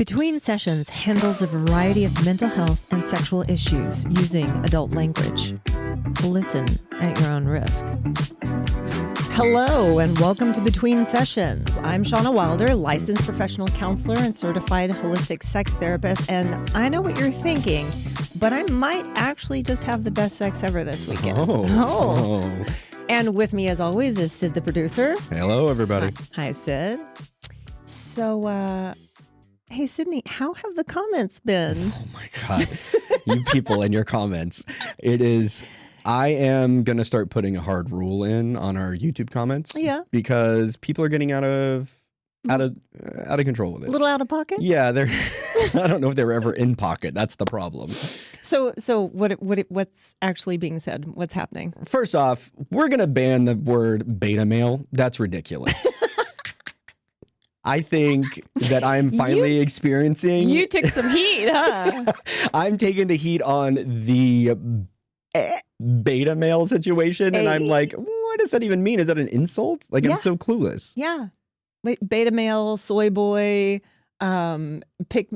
Between Sessions handles a variety of mental health and sexual issues using adult language. Listen at your own risk. Hello and welcome to Between Sessions. I'm Shauna Wilder, licensed professional counselor and certified holistic sex therapist. And I know what you're thinking, but I might actually just have the best sex ever this weekend. Oh. And with me, as always, is Sid, the producer. Hello, everybody. Hi, Sid. So, hey, Sydney, how have the comments been? Oh, my God. You people and your comments. I am going to start putting a hard rule in on our YouTube comments. Yeah. Because people are getting out of control with it. A little out of pocket? Yeah, I don't know if they were ever in pocket. That's the problem. So what's actually being said? What's happening? First off, we're going to ban the word beta male. That's ridiculous. I think that I'm finally experiencing... You took some heat, huh? I'm taking the heat on the beta male situation, and I'm like, what does that even mean? Is that an insult? Like, Yeah. I'm so clueless. Yeah. Wait, beta male, soy boy, pick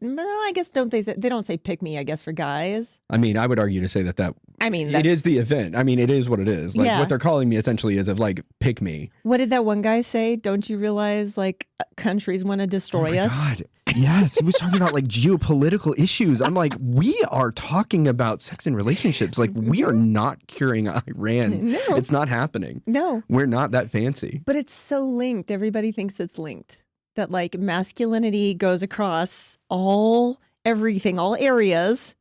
no, I guess they don't say pick me, I guess, for guys. I mean, I would argue to say that it is the event. I mean, it is what it is. Like, what they're calling me essentially is like, pick me. What did that one guy say? Don't you realize, like, countries want to destroy us? God. Yes, he was talking about like geopolitical issues. I'm like, we are talking about sex and relationships. Like, we are not curing Iran. No. It's not happening. No. We're not that fancy. But it's so linked. Everybody thinks it's linked. That like masculinity goes across everything, all areas.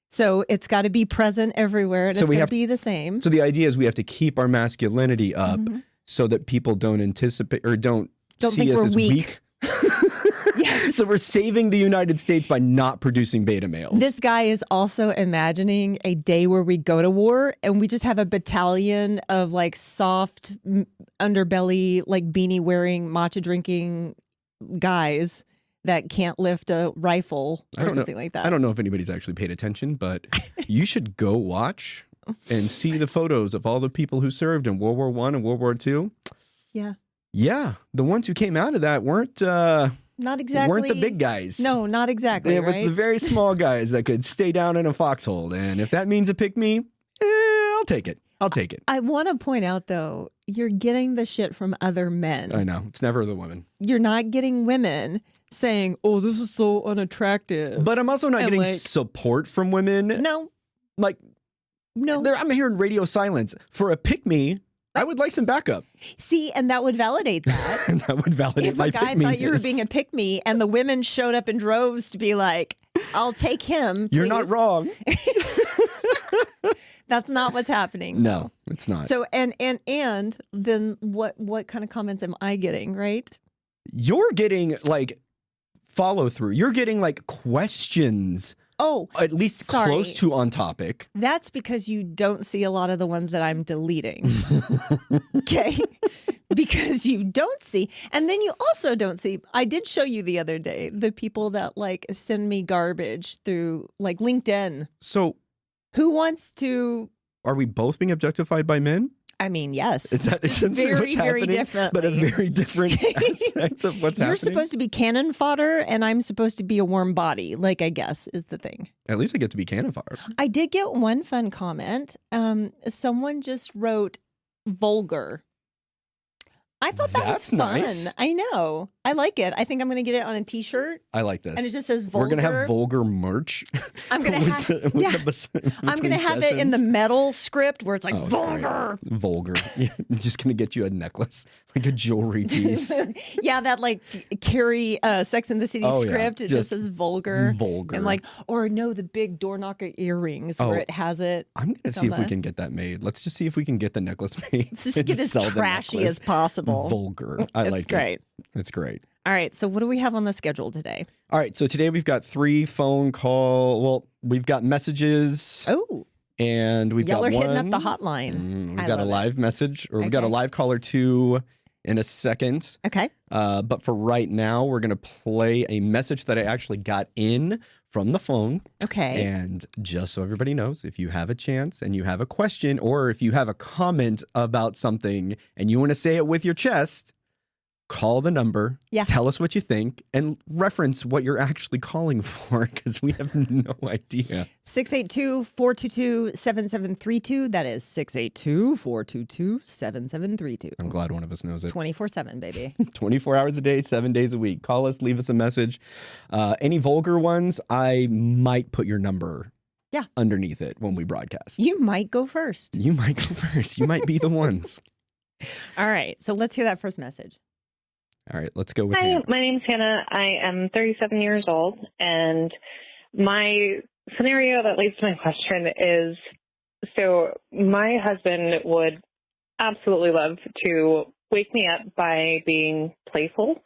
So it's got to be present everywhere, and it's got to be the same. So the idea is we have to keep our masculinity up so that people don't anticipate or don't see us as weak. Yes. So we're saving the United States by not producing beta males. This guy is also imagining a day where we go to war and we just have a battalion of like soft underbelly, like beanie wearing, matcha drinking guys that can't lift a rifle or something like that. I don't know if anybody's actually paid attention, but you should go watch and see the photos of all the people who served in World War I and World War II. Yeah. Yeah. The ones who came out of that weren't not exactly. Weren't the big guys. No, not exactly. It was the very small guys that could stay down in a foxhole. And if that means a pick me, I'll take it. I'll take it. I want to point out, though, you're getting the shit from other men. I know. It's never the women. You're not getting women saying, oh, this is so unattractive. But I'm also not getting support from women. No. Like, no. I'm hearing radio silence. For a pick me, I would like some backup. See, and that would validate that. And that would validate my pick me. If a guy thought you were being a pick me and the women showed up in droves to be like, I'll take him. You're not wrong. That's not what's happening. No, it's not. So, and then what kind of comments am I getting, right? You're getting like follow through. You're getting like questions. Oh, at least close to on topic. That's because you don't see a lot of the ones that I'm deleting. Okay? Because you don't see. And then you also don't see. I did show you the other day the people that like send me garbage through like LinkedIn. So who wants to? Are we both being objectified by men? I mean, yes. Is that very different, but a very different aspect of what's happening? You're supposed to be cannon fodder, and I'm supposed to be a warm body. Like, I guess is the thing. At least I get to be cannon fodder. I did get one fun comment. Someone just wrote vulgar. I thought that was fun. Nice. I know. I like it. I think I'm going to get it on a t-shirt. I like this. And it just says vulgar. We're going to have vulgar merch. I'm going to have I'm going to have it in the metal script where it's like vulgar. Sorry. Vulgar. I'm just going to get you a necklace, like a jewelry piece. Yeah, that like Carrie Sex and the City script. It just says vulgar. Vulgar. And like, or no, the big door knocker earrings where it has it. I'm going to see if we can get that made. Let's just see if we can get the necklace made. Let's just get as trashy as possible. Vulgar. I like it. Great. It's great. All right. So what do we have on the schedule today? All right. So today we've got 3 phone call. Well, we've got messages. Oh. And we've got one. Y'all are hitting up the hotline. We've got a live message, or we've got a live caller 2 in a second. Okay. But for right now, we're going to play a message that I actually got in from the phone. Okay. And just so everybody knows, if you have a chance and you have a question, or if you have a comment about something and you want to say it with your chest, call the number, tell us what you think, and reference what you're actually calling for, because we have no idea. 682-422-7732. That is 682-422-7732. I'm glad one of us knows it. 24/7, baby. 24 hours a day, 7 days a week. Call us, leave us a message. Any vulgar ones, I might put your number underneath it when we broadcast. You might go first. You might go first. You might be the ones. All right. So let's hear that first message. All right, let's go with Hi, Hannah. my name's Hannah. I am 37 years old, and my scenario that leads to my question is, so my husband would absolutely love to wake me up by being playful.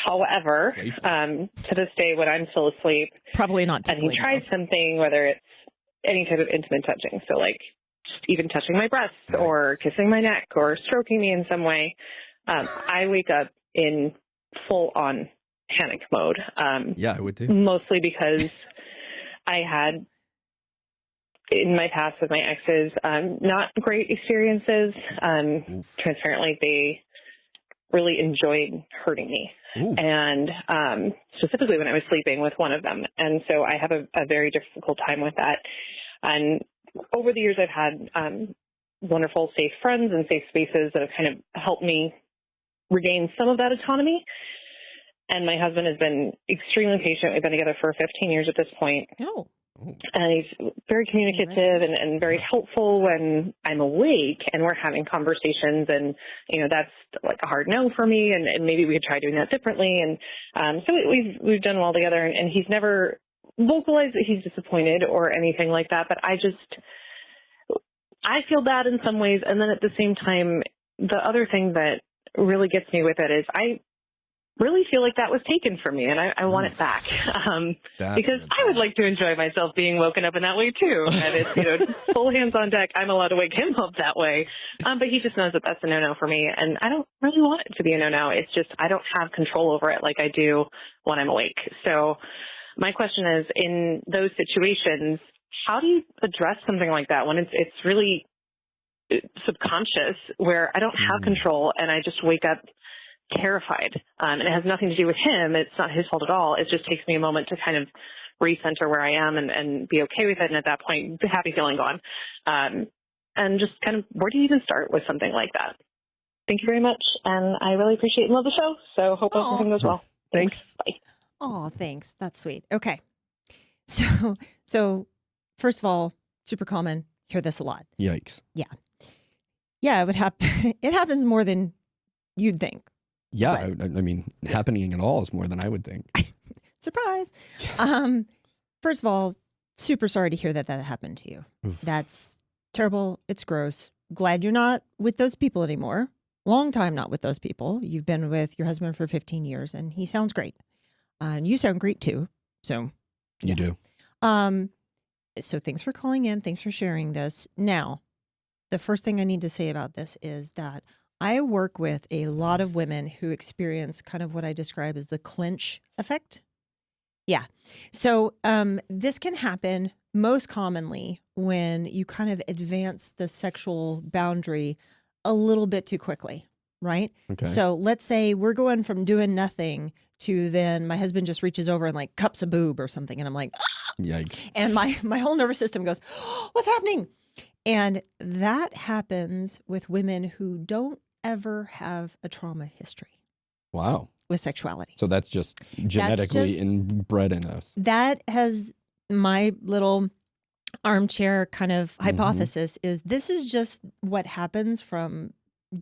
However, to this day when I'm still asleep, probably not, and he tries something, whether it's any type of intimate touching, so like just even touching my breasts or kissing my neck or stroking me in some way, I wake up in full-on panic mode. Yeah, I would too. Mostly because I had, in my past with my exes, not great experiences. Transparently, they really enjoyed hurting me. And specifically when I was sleeping with one of them. And so I have a very difficult time with that. And over the years, I've had wonderful, safe friends and safe spaces that have kind of helped me regain some of that autonomy. And my husband has been extremely patient. We've been together for 15 years at this point. And he's very communicative and very helpful when I'm awake and we're having conversations. And, you know, that's like a hard no for me. And maybe we could try doing that differently. And so we've done well together. And he's never vocalized that he's disappointed or anything like that. But I feel bad in some ways. And then at the same time, the other thing that really gets me with it is I really feel like that was taken from me, and I want it back because I would like to enjoy myself being woken up in that way too. And it's, you know, full hands on deck. I'm allowed to wake him up that way, but he just knows that that's a no-no for me, and I don't really want it to be a no-no. It's just I don't have control over it like I do when I'm awake. So my question is, in those situations, how do you address something like that when it's really subconscious, where I don't have control and I just wake up terrified, and it has nothing to do with him. It's not his fault at all. It just takes me a moment to kind of recenter where I am and be okay with it. And at that point, the happy feeling gone. And just kind of, where do you even start with something like that? Thank you very much. And I really appreciate and love the show. So hope everything goes well. Thanks. Bye. Oh, thanks. That's sweet. Okay. So first of all, super common. Hear this a lot. Yikes. Yeah, it would happen. It happens more than you'd think. Yeah, I mean, happening at all is more than I would think. Surprise. First of all, super sorry to hear that happened to you. Oof. That's terrible. It's gross. Glad you're not with those people anymore. Long time not with those people. You've been with your husband for 15 years, and he sounds great. And you sound great too. So you do. So thanks for calling in. Thanks for sharing this. Now, the first thing I need to say about this is that I work with a lot of women who experience kind of what I describe as the clench effect. Yeah. So this can happen most commonly when you kind of advance the sexual boundary a little bit too quickly, right? Okay. So let's say we're going from doing nothing to then my husband just reaches over and like cups a boob or something. And I'm like, ah! Yikes. And my whole nervous system goes, oh, what's happening? And that happens with women who don't ever have a trauma history. Wow. With sexuality. So that's just genetically inbred in us. That has my little armchair kind of hypothesis is this is just what happens from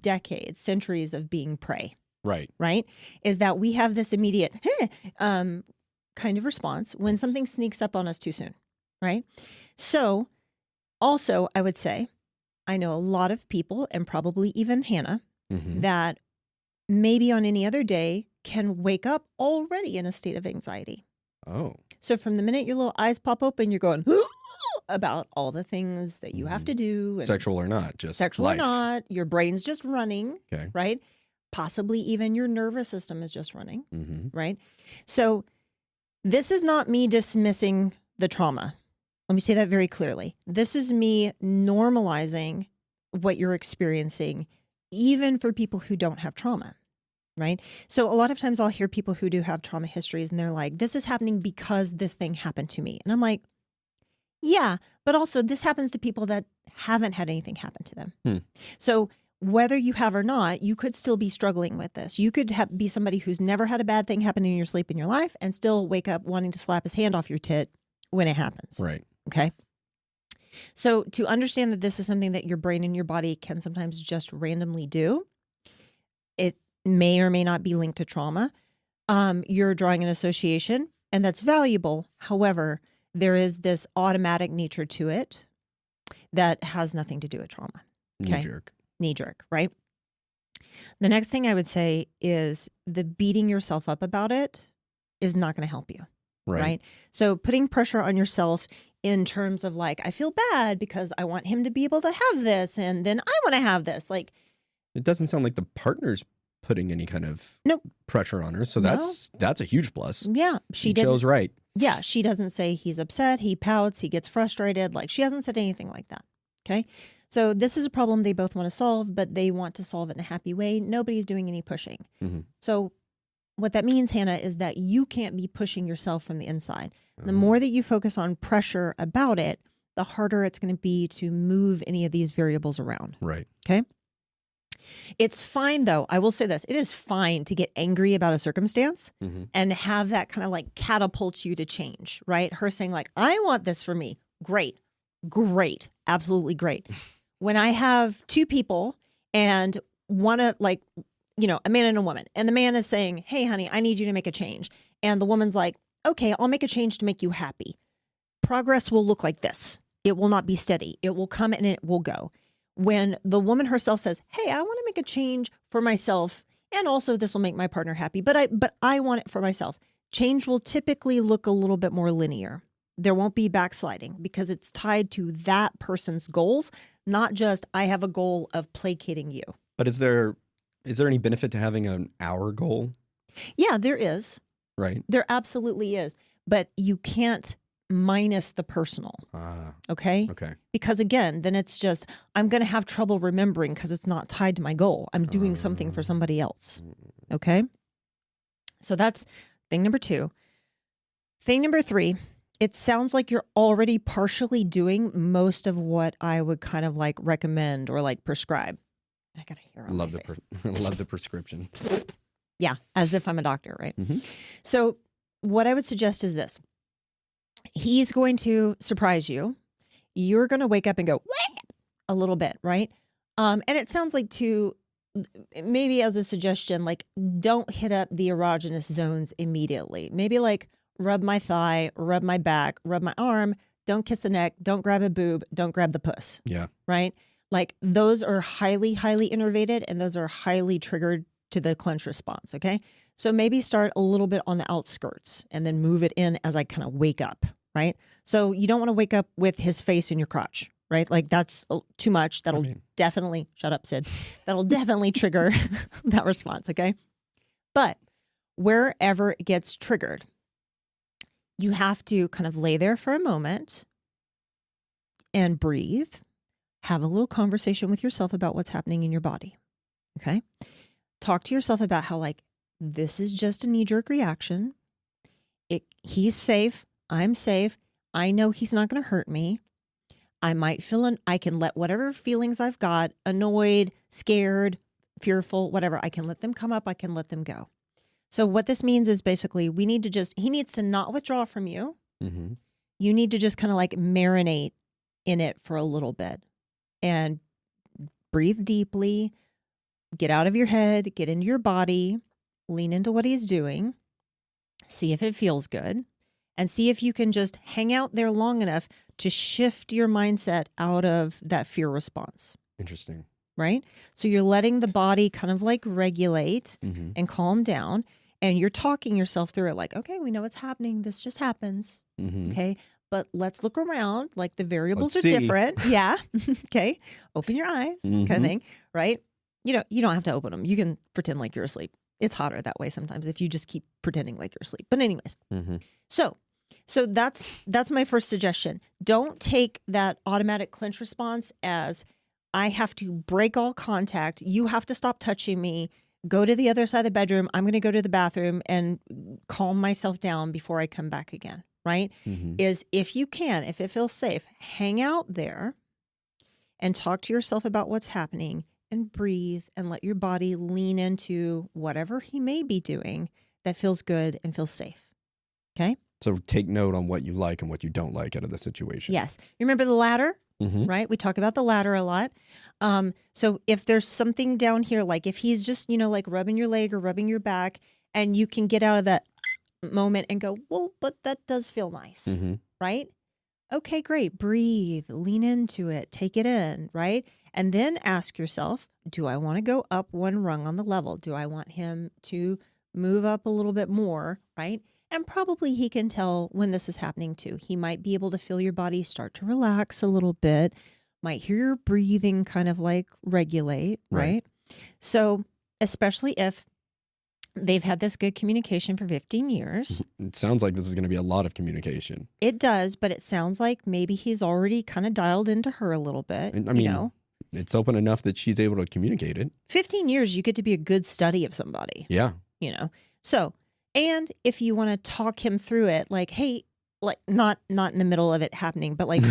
decades, centuries of being prey. Right. Right? Is that we have this immediate kind of response when something sneaks up on us too soon. Right? So also, I would say, I know a lot of people, and probably even Hannah, that maybe on any other day can wake up already in a state of anxiety. Oh. So from the minute your little eyes pop open, you're going about all the things that you have to do. And sexual or not, just sexual life. Or not, your brain's just running, right? Possibly even your nervous system is just running, right? So this is not me dismissing the trauma. Let me say that very clearly. This is me normalizing what you're experiencing, even for people who don't have trauma. right? So a lot of times I'll hear people who do have trauma histories and they're like, this is happening because this thing happened to me. And I'm like, yeah, but also this happens to people that haven't had anything happen to them. So whether you have or not, you could still be struggling with this. You could be somebody who's never had a bad thing happen in your sleep in your life and still wake up wanting to slap his hand off your tit when it happens. Right. Okay. So to understand that this is something that your brain and your body can sometimes just randomly do, it may or may not be linked to trauma. You're drawing an association, and that's valuable. However, there is this automatic nature to it that has nothing to do with trauma. Okay? Knee jerk, right? The next thing I would say is the beating yourself up about it is not going to help you. Right. So putting pressure on yourself in terms of like, I feel bad because I want him to be able to have this, and then I want to have this. Like, it doesn't sound like the partner's putting any kind of pressure on her. So that's a huge plus. Yeah. She chose right. Yeah. She doesn't say he's upset, he pouts, he gets frustrated. Like, she hasn't said anything like that. Okay. So this is a problem they both want to solve, but they want to solve it in a happy way. Nobody's doing any pushing. So what that means, Hannah, is that you can't be pushing yourself from the inside. The more that you focus on pressure about it, the harder it's going to be to move any of these variables around. Right. Okay. It's fine, though. I will say this. It is fine to get angry about a circumstance and have that kind of like catapult you to change, right? Her saying like, I want this for me. Great. Great. Absolutely great. When I have two people and one of like, you know, a man and a woman, and the man is saying, hey, honey, I need you to make a change. And the woman's like, okay, I'll make a change to make you happy. Progress will look like this. It will not be steady. It will come and it will go. When the woman herself says, hey, I want to make a change for myself, and also this will make my partner happy, but I want it for myself. Change will typically look a little bit more linear. There won't be backsliding because it's tied to that person's goals, not just I have a goal of placating you. But is there any benefit to having an hour goal? Yeah, there is. Right. There absolutely is. But you can't minus the personal. Okay? Okay. Because again, then it's just, I'm going to have trouble remembering because it's not tied to my goal. I'm doing something for somebody else. Okay? So that's thing number 2. Thing number 3, it sounds like you're already partially doing most of what I would kind of like recommend or like prescribe. I got to hear on love the prescription. Yeah, as if I'm a doctor, right? So what I would suggest is this. He's going to surprise you. You're going to wake up and go, what? A little bit, right? And it sounds like maybe as a suggestion, like don't hit up the erogenous zones immediately. Maybe like rub my thigh, rub my back, rub my arm. Don't kiss the neck. Don't grab a boob. Don't grab the puss. Yeah. Right? Like those are highly, highly innervated, and those are highly triggered to the clench response. Okay. So maybe start a little bit on the outskirts and then move it in as I kind of wake up. Right. So you don't want to wake up with his face in your crotch. Right. Like that's too much. That'll definitely shut up, Sid. That'll definitely trigger that response. Okay. But wherever it gets triggered, you have to kind of lay there for a moment and breathe. Have a little conversation with yourself about what's happening in your body. Okay. Talk to yourself about how like, this is just a knee-jerk reaction. He's safe. I'm safe. I know he's not going to hurt me. I might I can let whatever feelings I've got, annoyed, scared, fearful, whatever, I can let them come up. I can let them go. So what this means is basically he needs to not withdraw from you. You need to just kind of like marinate in it for a little bit and breathe deeply, get out of your head, get into your body, lean into what he's doing, see if it feels good, and see if you can just hang out there long enough to shift your mindset out of that fear response. Interesting. Right? So you're letting the body kind of like regulate and calm down, and you're talking yourself through it like, okay, we know what's happening. This just happens. Okay. But let's look around. Like the variables are different. Yeah. Okay. Open your eyes kind of thing. Right? You don't have to open them. You can pretend like you're asleep. It's hotter that way sometimes if you just keep pretending like you're asleep. But anyways, so that's my first suggestion. Don't take that automatic clench response as I have to break all contact. You have to stop touching me go to the other side of the bedroom. I'm going to go to the bathroom and calm myself down before I come back again, right? Is if you can, if it feels safe, hang out there and talk to yourself about what's happening and breathe and let your body lean into whatever he may be doing that feels good and feels safe. Okay? So take note on what you like and what you don't like out of the situation. Yes. You remember the ladder? Right? We talk about the ladder a lot. So if there's something down here, like if he's just, like rubbing your leg or rubbing your back, and you can get out of that moment and go, well, but that does feel nice, right? Okay, great. Breathe, lean into it, take it in, right? And then ask yourself, do I want to go up one rung on the level? Do I want him to move up a little bit more, right? And probably he can tell when this is happening too. He might be able to feel your body start to relax a little bit, might hear your breathing kind of like regulate, right? So especially if they've had this good communication for 15 years. It sounds like this is going to be a lot of communication. It does, but it sounds like maybe he's already kind of dialed into her a little bit. I mean, it's open enough that she's able to communicate it. 15 years, you get to be a good study of somebody. Yeah. So, and if you want to talk him through it, like, hey, like not in the middle of it happening, but like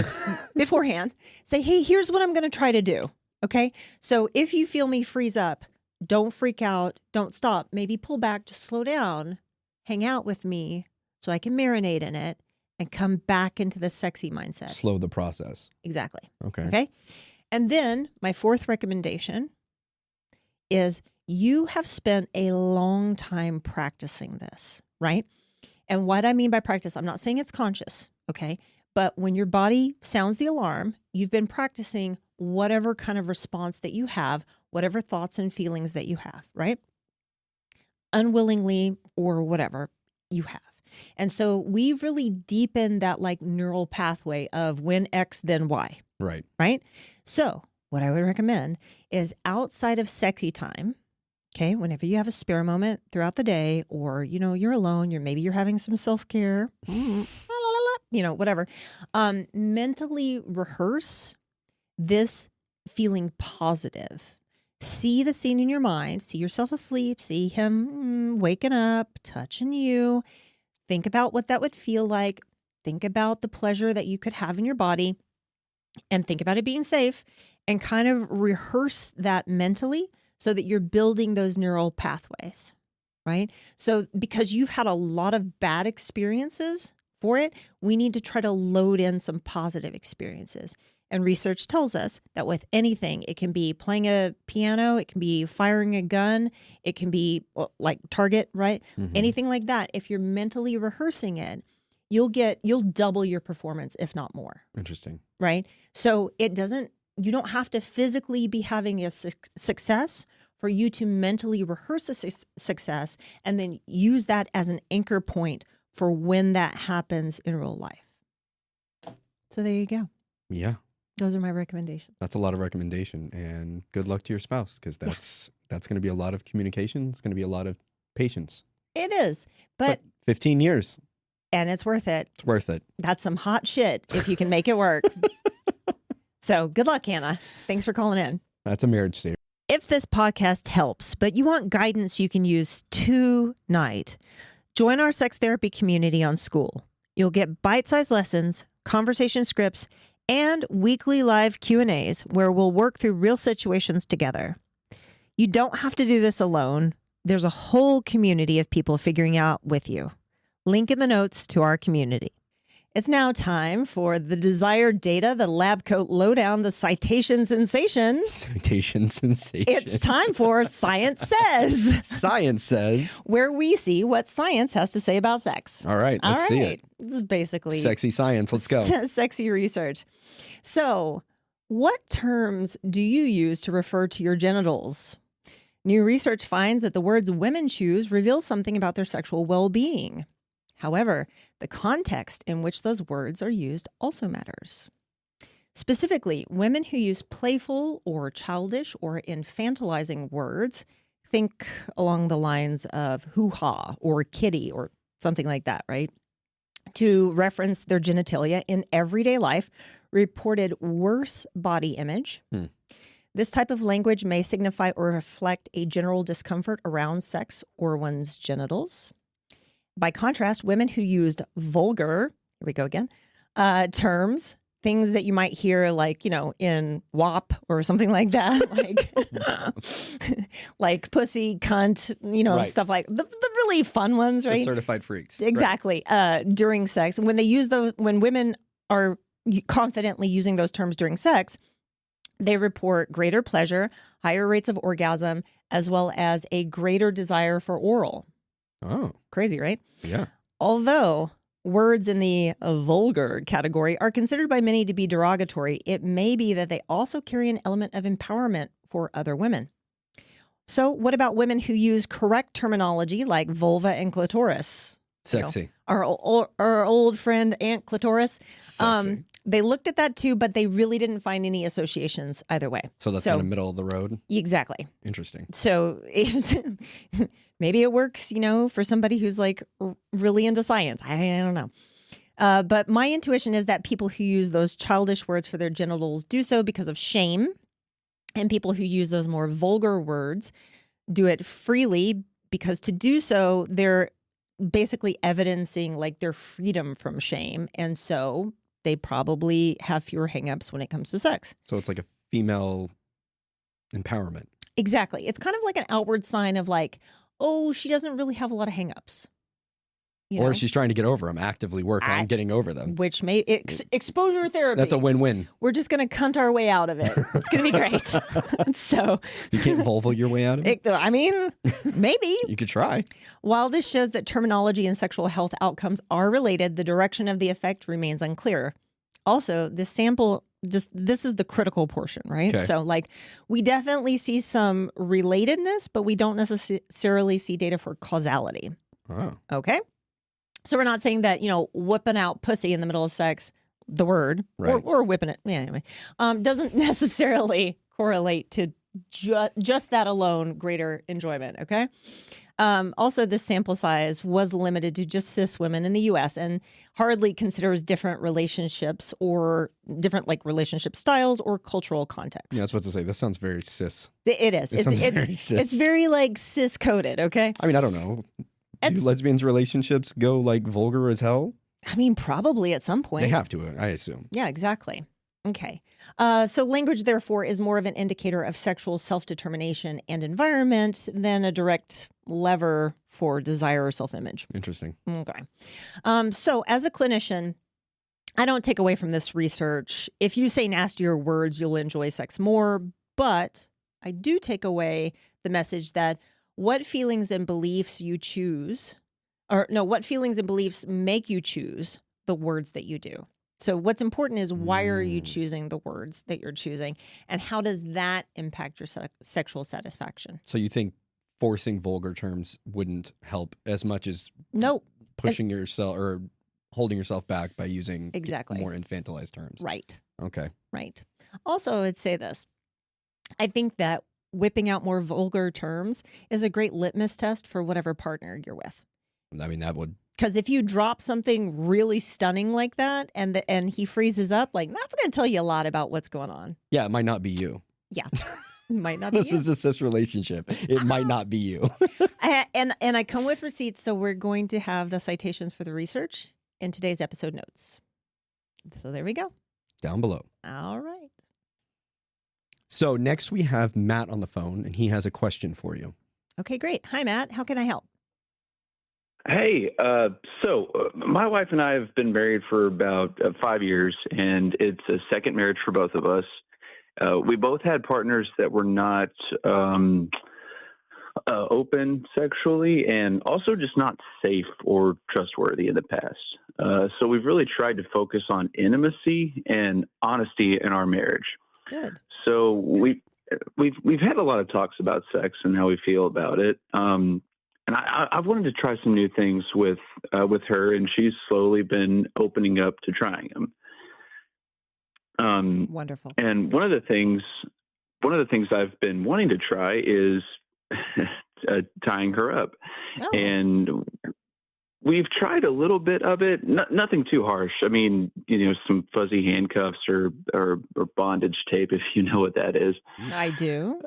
beforehand, say, hey, here's what I'm going to try to do. Okay. So if you feel me freeze up, don't freak out. Don't stop. Maybe pull back, just slow down, hang out with me so I can marinate in it and come back into the sexy mindset. Slow the process. Exactly. Okay. And then my fourth recommendation is you have spent a long time practicing this, right? And what I mean by practice, I'm not saying it's conscious, okay? But when your body sounds the alarm, you've been practicing whatever kind of response that you have, whatever thoughts and feelings that you have, right? Unwillingly or whatever you have. And so we've really deepened that like neural pathway of when X, then Y. Right. Right? So what I would recommend is outside of sexy time, okay, whenever you have a spare moment throughout the day, or, you're alone, maybe you're having some self-care, whatever, mentally rehearse this feeling positive. See the scene in your mind, see yourself asleep, see him waking up, touching you. Think about what that would feel like. Think about the pleasure that you could have in your body, and think about it being safe, and kind of rehearse that mentally so that you're building those neural pathways, right? So because you've had a lot of bad experiences for it, we need to try to load in some positive experiences. And research tells us that with anything, it can be playing a piano, it can be firing a gun, it can be like Target, right? Anything like that. If you're mentally rehearsing it, you'll double your performance, if not more. Interesting. Right? So you don't have to physically be having a success for you to mentally rehearse a success and then use that as an anchor point for when that happens in real life. So there you go. Yeah. Those are my recommendations. That's a lot of recommendation, and good luck to your spouse, because that's going to be a lot of communication. It's going to be a lot of patience. It is, but 15 years. And it's worth it. It's worth it. That's some hot shit if you can make it work. So good luck, Hannah. Thanks for calling in. That's a marriage saver. If this podcast helps, but you want guidance you can use tonight, join our sex therapy community on School. You'll get bite-sized lessons, conversation scripts, and weekly live Q&As where we'll work through real situations together. You don't have to do this alone. There's a whole community of people figuring out with you. Link in the notes to our community. It's now time for the desired data, the lab coat lowdown, the citation sensation. Citation sensation. It's time for Science Says. Science Says. Where we see what science has to say about sex. All right, let's see it. This is basically sexy science. Let's go. Sexy research. So, what terms do you use to refer to your genitals? New research finds that the words women choose reveal something about their sexual well-being. However, the context in which those words are used also matters. Specifically, women who use playful or childish or infantilizing words, think along the lines of hoo-ha or kitty or something like that, right? To reference their genitalia in everyday life, reported worse body image. This type of language may signify or reflect a general discomfort around sex or one's genitals. By contrast, women who used vulgar, here we go again, terms, things that you might hear like, in WAP or something like that, like pussy, cunt, Right. stuff like the really fun ones, right? The certified freaks. Exactly. Right. During sex, when they use those, when women are confidently using those terms during sex, they report greater pleasure, higher rates of orgasm, as well as a greater desire for oral. Oh. Crazy, right? Yeah. Although words in the vulgar category are considered by many to be derogatory, it may be that they also carry an element of empowerment for other women. So what about women who use correct terminology like vulva and clitoris? Sexy. Our old friend Aunt Clitoris. Sexy. They looked at that too, but they really didn't find any associations either way. So that's kind of middle of the road? Exactly. Interesting. So maybe it works, for somebody who's like really into science. I don't know. But my intuition is that people who use those childish words for their genitals do so because of shame. And people who use those more vulgar words do it freely because to do so, they're basically evidencing like their freedom from shame. And so they probably have fewer hangups when it comes to sex. So it's like a female empowerment. Exactly. It's kind of like an outward sign of like, oh, she doesn't really have a lot of hangups. Or she's trying to get over them, actively work on getting over them. Which may exposure therapy. That's a win-win. We're just going to cunt our way out of it. It's going to be great. So you can't vulva your way out of it? I mean, maybe. You could try. While this shows that terminology and sexual health outcomes are related, the direction of the effect remains unclear. Also, this sample, this is the critical portion, right? Okay. So like we definitely see some relatedness, but we don't necessarily see data for causality. Oh. Okay. So we're not saying that, whipping out pussy in the middle of sex, the word, right, or whipping it, anyway, doesn't necessarily correlate to just that alone greater enjoyment, okay? Also, this sample size was limited to just cis women in the U.S. and hardly considers different relationships or different relationship styles or cultural context. Yeah, I was about to say, this sounds very cis. It is. It's very cis coded, okay? I mean, I don't know. Do lesbians' relationships go vulgar as hell? I mean, probably at some point. They have to, I assume. Yeah, exactly. Okay. So language, therefore, is more of an indicator of sexual self-determination and environment than a direct lever for desire or self-image. Interesting. Okay. So as a clinician, I don't take away from this research. If you say nastier words, you'll enjoy sex more. But I do take away the message that what feelings and beliefs you choose, what feelings and beliefs make you choose the words that you do. So what's important is why are you choosing the words that you're choosing, and how does that impact your sexual satisfaction? So you think forcing vulgar terms wouldn't help as much as pushing yourself or holding yourself back by using more infantilized terms? Right. Okay. Right. Also, I'd say this. I think that whipping out more vulgar terms is a great litmus test for whatever partner you're with. I mean, that would... Because if you drop something really stunning like that and he freezes up, that's going to tell you a lot about what's going on. Yeah, it might not be you. Yeah, it might not be This is a cis relationship. It might not be you. And I come with receipts, so we're going to have the citations for the research in today's episode notes. So there we go. Down below. All right. So next we have Matt on the phone, and he has a question for you. Okay, great. Hi, Matt. How can I help? Hey, so my wife and I have been married for about 5 years, and it's a second marriage for both of us. We both had partners that were not open sexually and also just not safe or trustworthy in the past. So we've really tried to focus on intimacy and honesty in our marriage. Good. So we've had a lot of talks about sex and how we feel about it. And I've wanted to try some new things with her, and she's slowly been opening up to trying them. Wonderful. And one of the things I've been wanting to try is tying her up. Oh. And we've tried a little bit of it, nothing too harsh. I mean, some fuzzy handcuffs or bondage tape, if you know what that is. I do.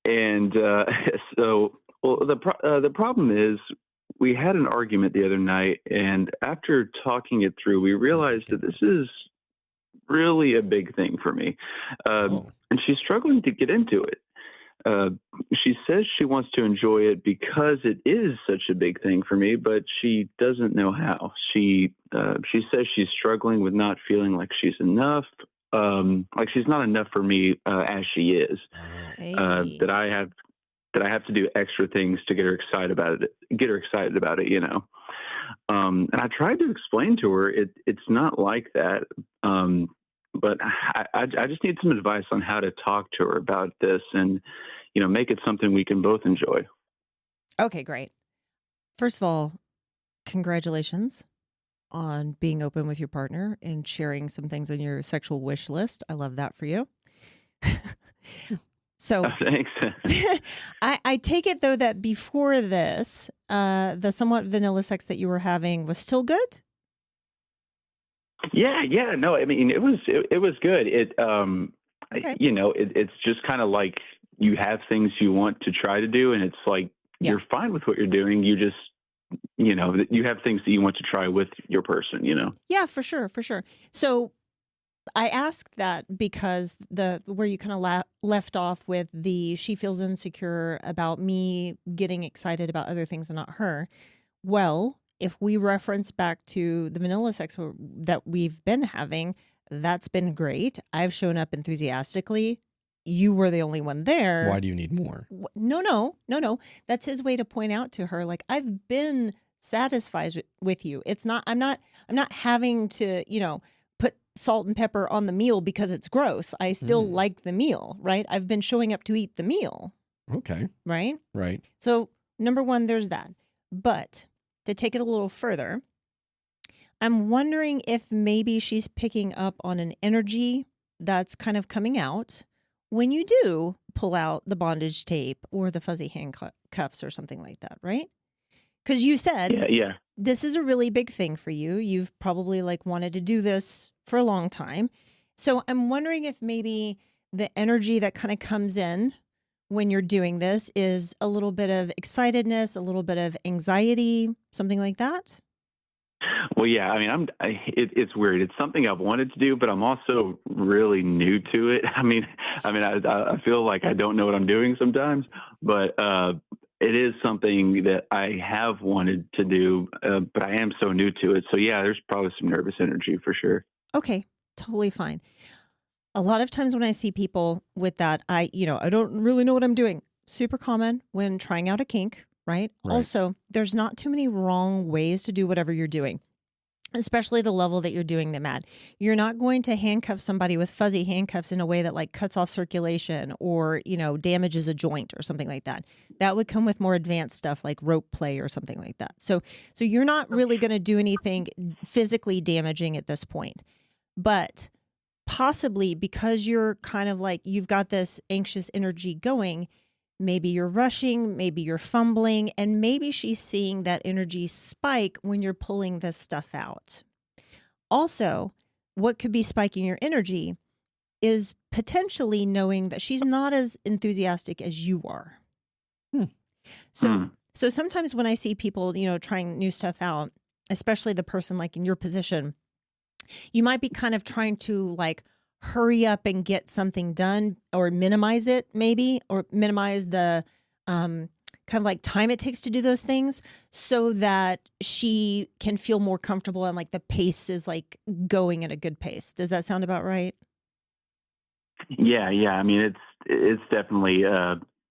And the problem is, we had an argument the other night, and after talking it through, we realized that this is really a big thing for me. And she's struggling to get into it. She says she wants to enjoy it because it is such a big thing for me, but she doesn't know how. She says she's struggling with not feeling like she's enough, like she's not enough for me as she is. Hey. That I have to do extra things to get her excited about it. And I tried to explain to her it's not like that. But I just need some advice on how to talk to her about this and, make it something we can both enjoy. Okay, great. First of all, congratulations on being open with your partner and sharing some things on your sexual wish list. I love that for you. So thanks. I take it, though, that before this, the somewhat vanilla sex that you were having was still good? Yeah. No, I mean, it was good. Okay. It's just kind of like you have things you want to try to do, and it's like you're fine with what you're doing. You just, you have things that you want to try with your person, Yeah, for sure. So I asked that because where you kind of left off with she feels insecure about me getting excited about other things and not her. Well, if we reference back to the vanilla sex that we've been having, that's been great. I've shown up enthusiastically. You were the only one there. Why do you need more? No. That's his way to point out to her, like, I've been satisfied with you. It's not, I'm not having to, put salt and pepper on the meal because it's gross. I still like the meal, right? I've been showing up to eat the meal. Okay. Right? Right. So, number one, there's that. But to take it a little further, I'm wondering if maybe she's picking up on an energy that's kind of coming out when you do pull out the bondage tape or the fuzzy handcuffs or something like that, right? Because you said, this is a really big thing for you. You've probably wanted to do this for a long time. So I'm wondering if maybe the energy that kind of comes in when you're doing this is a little bit of excitedness, a little bit of anxiety, something like that. Well, yeah, I mean, it's weird. It's something I've wanted to do, but I'm also really new to it. I feel like I don't know what I'm doing sometimes, but it is something that I have wanted to do, but I am so new to it. So yeah, there's probably some nervous energy for sure. Okay, totally fine. A lot of times when I see people with that, I don't really know what I'm doing. Super common when trying out a kink, right? Also, there's not too many wrong ways to do whatever you're doing, especially the level that you're doing them at. You're not going to handcuff somebody with fuzzy handcuffs in a way that cuts off circulation or, damages a joint or something like that. That would come with more advanced stuff like rope play or something like that. So you're not really going to do anything physically damaging at this point. But possibly because you're kind of you've got this anxious energy going, maybe you're rushing, maybe you're fumbling, and maybe she's seeing that energy spike when you're pulling this stuff out. Also, what could be spiking your energy is potentially knowing that she's not as enthusiastic as you are. So sometimes when I see people, trying new stuff out, especially the person in your position, you might be kind of trying to hurry up and get something done or minimize it maybe, or minimize the kind of time it takes to do those things so that she can feel more comfortable and the pace is going at a good pace. Does that sound about right? Yeah. I mean, it's definitely,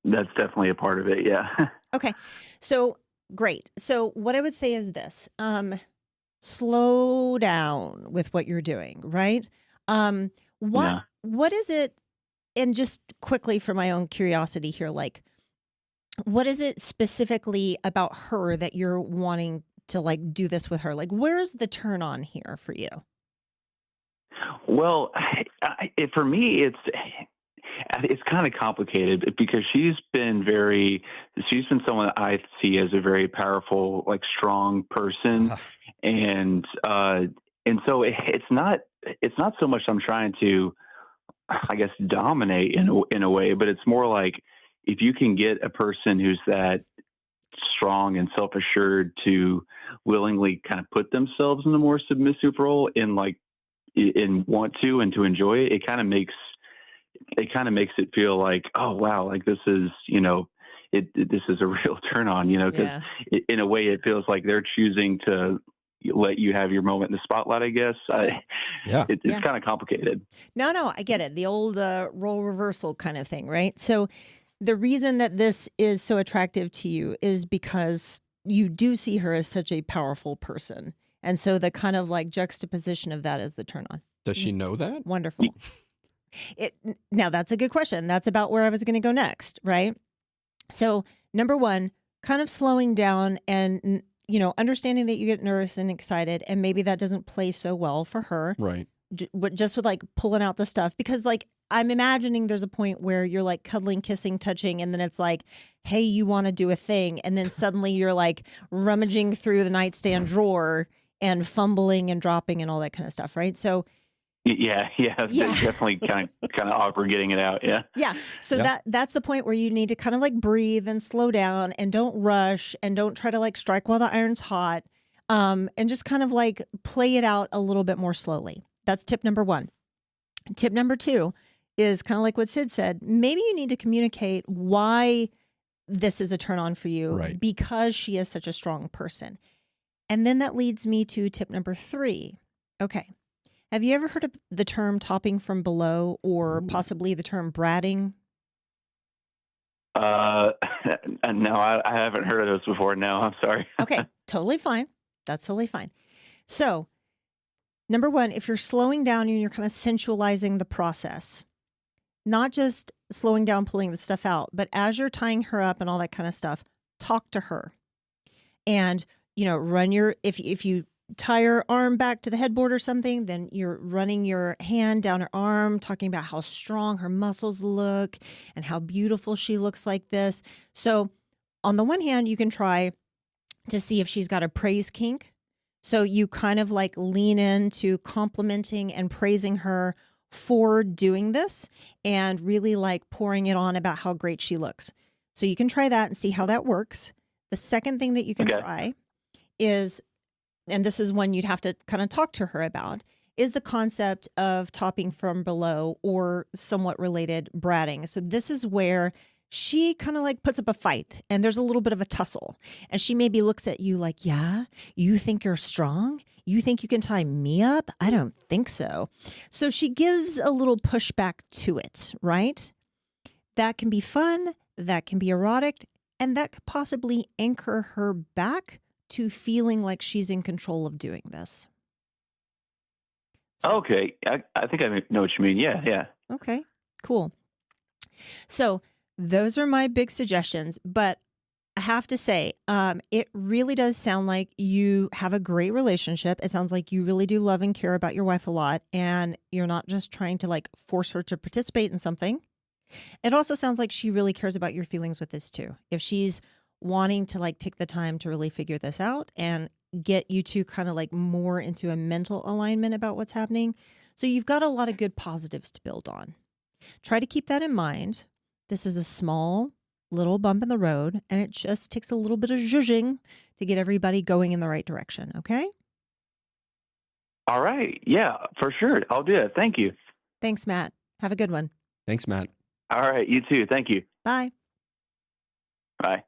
that's definitely a part of it. Yeah. Okay. So great. So what I would say is this, slow down with what you're doing, right? What is it? And just quickly for my own curiosity here, what is it specifically about her that you're wanting to do this with her? Where's the turn on here for you? Well, for me, it's kind of complicated because she's been someone that I see as a very powerful, like strong person. And so it's not so much I'm trying to, I guess, dominate in a way, but it's more like if you can get a person who's that strong and self-assured to willingly kind of put themselves in a more submissive role and want to and to enjoy it, it kind of makes it feel like, oh wow, like this is, this is a real turn on, because in a way it feels like they're choosing to let you have your moment in the spotlight, I guess. It's kind of complicated. No, I get it. The old role reversal kind of thing, right? So the reason that this is so attractive to you is because you do see her as such a powerful person. And so the kind of like juxtaposition of that is the turn on. Does she know that? Wonderful. Now, that's a good question. That's about where I was going to go next, right? So number one, kind of slowing down and, understanding that you get nervous and excited, and maybe that doesn't play so well for her. Right. Just with like pulling out the stuff, because like I'm imagining there's a point where you're like cuddling, kissing, touching, and then it's like, hey, you want to do a thing. And then suddenly you're like rummaging through the nightstand drawer and fumbling and dropping and all that kind of stuff. Right. So yeah. It's definitely kind of awkward getting it out. Yeah. Yeah. So that's the point where you need to kind of like breathe and slow down and don't rush and don't try to like strike while the iron's hot. And just kind of like play it out a little bit more slowly. That's tip number one. Tip number two is kind of like what Sid said. Maybe you need to communicate why this is a turn on for you, right, because she is such a strong person. And then that leads me to tip number three. Okay. Have you ever heard of the term topping from below, or possibly the term bratting? No, I haven't heard of those before. No, I'm sorry. Okay. Totally fine. That's totally fine. So, number one, if you're slowing down and you're kind of sensualizing the process, not just slowing down, pulling the stuff out, but as you're tying her up and all that kind of stuff, talk to her. And, if you tie her arm back to the headboard or something, then you're running your hand down her arm, talking about how strong her muscles look and how beautiful she looks like this. So on the one hand, you can try to see if she's got a praise kink. So you kind of like lean into complimenting and praising her for doing this and really like pouring it on about how great she looks. So you can try that and see how that works. The second thing that you can try is, and this is one you'd have to kind of talk to her about, is the concept of topping from below, or somewhat related bratting. So this is where she kind of like puts up a fight and there's a little bit of a tussle. And she maybe looks at you like, yeah, you think you're strong? You think you can tie me up? I don't think so. So she gives a little pushback to it, right? That can be fun. That can be erotic. And that could possibly anchor her back to feeling like she's in control of doing this. So, okay. I think I know what you mean. Yeah. Okay, cool. So those are my big suggestions, but I have to say, it really does sound like you have a great relationship. It sounds like you really do love and care about your wife a lot, and you're not just trying to like force her to participate in something. It also sounds like she really cares about your feelings with this too. If she's wanting to like take the time to really figure this out and get you to kind of like more into a mental alignment about what's happening. So you've got a lot of good positives to build on. Try to keep that in mind. This is a small little bump in the road, and it just takes a little bit of zhuzhing to get everybody going in the right direction. Okay? All right. Yeah, for sure. I'll do it. Thank you. Thanks, Matt. Have a good one. Thanks, Matt. All right. You too. Thank you. Bye. Bye.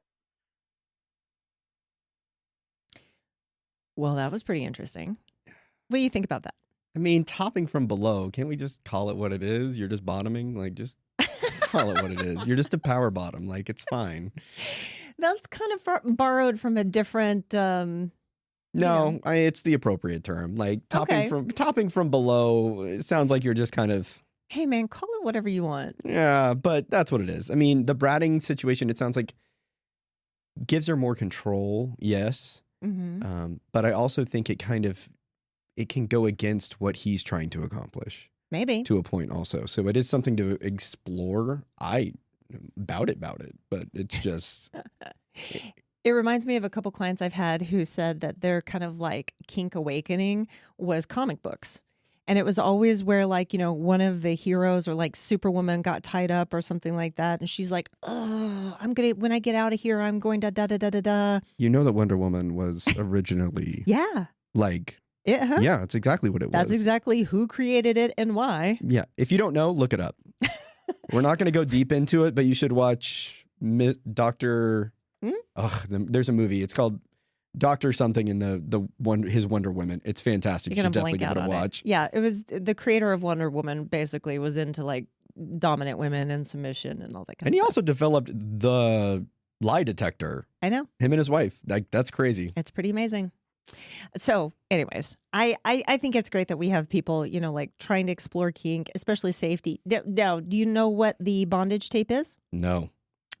Well, that was pretty interesting. What do you think about that? I mean, topping from below, can't we just call it what it is? You're just bottoming? Like, just call it what it is. You're just a power bottom. Like, it's fine. That's kind of borrowed from a different... No, it's the appropriate term. Like, topping from below, it sounds like you're just kind of... Hey, man, call it whatever you want. Yeah, but that's what it is. I mean, the bratting situation, it sounds like gives her more control, yes. Mm-hmm. But I also think it can go against what he's trying to accomplish. Maybe. To a point also. So it is something to explore. About it, but it's just... It reminds me of a couple clients I've had who said that their kind of like kink awakening was comic books. And it was always where like, one of the heroes or like Superwoman got tied up or something like that. And she's like, oh, when I get out of here, I'm going to da da da da da. You know that Wonder Woman was originally yeah. Like, yeah, it's exactly what it was. That's exactly who created it and why. Yeah. If you don't know, look it up. We're not going to go deep into it, but you should watch Dr. There's a movie. It's called Dr. something in his Wonder Woman. It's fantastic. You should definitely give it a watch. Yeah, it was the creator of Wonder Woman basically was into like dominant women and submission and all that kind of stuff. And he also developed the lie detector. I know. Him and his wife. Like, that's crazy. It's pretty amazing. So anyways, I think it's great that we have people, like trying to explore kink, especially safety. Now, do you know what the bondage tape is? No.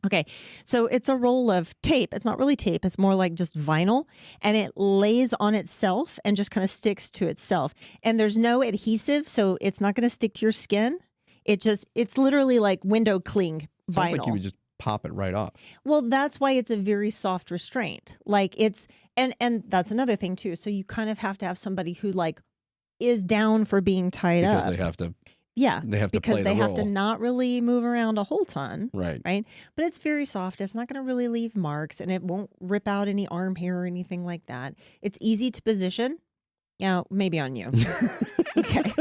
Okay, so it's a roll of tape. It's not really tape. It's more like just vinyl, and it lays on itself and just kind of sticks to itself. And there's no adhesive, so it's not going to stick to your skin. It's literally like window cling vinyl. Sounds like you would just pop it right off. Well, that's why it's a very soft restraint. Like and that's another thing too. So you kind of have to have somebody who like is down for being tied up. Because they have to. Yeah, they have to play the because they have role. to not really move around a whole ton. Right. But it's very soft. It's not going to really leave marks, and it won't rip out any arm hair or anything like that. It's easy to position. Yeah, maybe on you. Okay.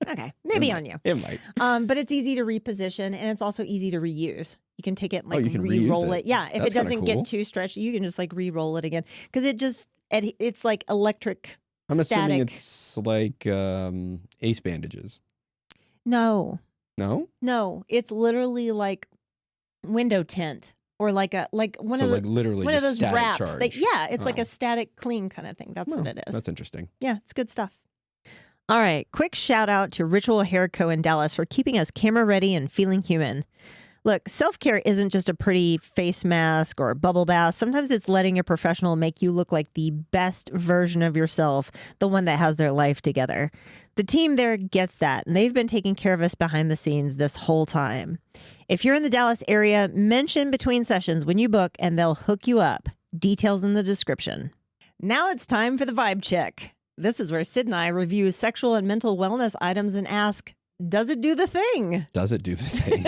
Okay, maybe on you. It might. But it's easy to reposition, and it's also easy to reuse. You can take it and like you can re-roll reuse it. Yeah, if That's it doesn't cool. get too stretched, you can just like re-roll it again because it's like electric. I'm assuming static. it's like ace bandages. No, it's literally like window tint or like one of those wraps. Charge. It's like a static clean kind of thing. That's what it is. That's interesting. Yeah, it's good stuff. All right, quick shout out to Ritual Hair Co. in Dallas for keeping us camera ready and feeling human. Look, self-care isn't just a pretty face mask or a bubble bath. Sometimes it's letting a professional make you look like the best version of yourself, the one that has their life together. The team there gets that, and they've been taking care of us behind the scenes this whole time. If you're in the Dallas area, mention Between Sessions when you book, and they'll hook you up. Details in the description. Now it's time for the vibe check. This is where Sid and I review sexual and mental wellness items and ask, does it do the thing? Does it do the thing?